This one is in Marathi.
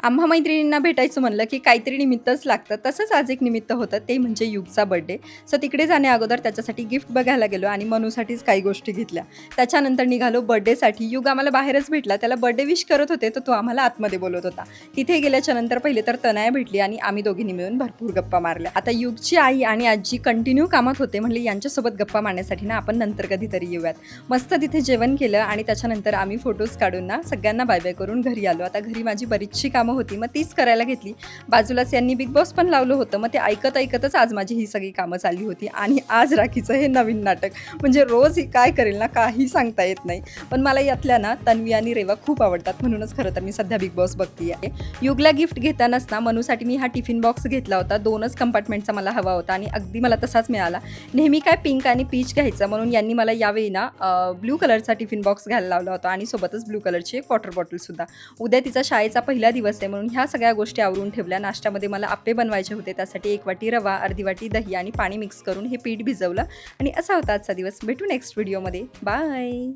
आम्हा मैत्रिणींना भेटायचं म्हणलं, की काहीतरी निमित्तच लागतं. तसंच आज एक निमित्त होतं, ते म्हणजे युगचा बर्थडे. सो तिकडे जाण्याअगोदर त्याच्यासाठी गिफ्ट बघायला गेलो आणि मनूसाठीच काही गोष्टी घेतल्या. त्याच्यानंतर निघालो बर्थडेसाठी. युग आम्हाला बाहेरच भेटला. त्याला बर्थडे विश करत होते, तर तो आम्हाला आतमध्ये बोलवत होता. तिथे गेल्याच्यानंतर पहिले तर तनया भेटली आणि आम्ही दोघींनी मिळून भरपूर गप्पा मारल्या. आता युगची आई आणि आजी कंटिन्यू कामात होते. म्हणले यांच्यासोबत गप्पा मारण्यासाठी ना आपण नंतर कधीतरी येऊयात. मस्त तिथे जेवण केलं आणि त्याच्यानंतर आम्ही फोटोज काढून ना सगळ्यांना बाय बाय करून घरी आलो. आता घरी माझी बरीचशी कामं होती, मग तीच करायला घेतली. बाजूलाच यांनी बिग बॉस पण लावलं होतं, मग ते ऐकत ऐकतच आज माझी ही सगळी कामं चालली होती. आणि आज राखीचं हे नवीन नाटक, म्हणजे रोज ही काय करेल ना काही सांगता येत नाही. पण मला यातल्या ना तन्वी आणि रेवा खूप आवडतात, म्हणूनच खरं तर मी सध्या बिग बॉस बघते आहे. युगला गिफ्ट घेतानाच ना मनूसाठी मी हा टिफिन बॉक्स घेतला होता. 2च कंपार्टमेंटचा मला हवा होता आणि अगदी मला तसाच मिळाला. नेहमी काय पिंक आणि पीच घ्यायचा, म्हणून यांनी मला यावेळी ना ब्लू कलरचा टिफिन बॉक्स घ्यायला लावला होता आणि सोबतच ब्लू कलरची एक वॉटर बॉटलसुद्धा. उद्या तिचा शाळेचा पहिला दिवस आहे, म्हणून ह्या सगळ्या गोष्टी आवरून ठेवल्या. नाश्त्यामध्ये मला आप्पे बनवायचे होते, त्यासाठी 1 वाटी रवा, अर्धी वाटी दही आणि पाणी मिक्स करून हे पीठ भिजवलं आणि असा होता आजचा दिवस. भेटू नेक्स्ट व्हिडिओमध्ये. बाय.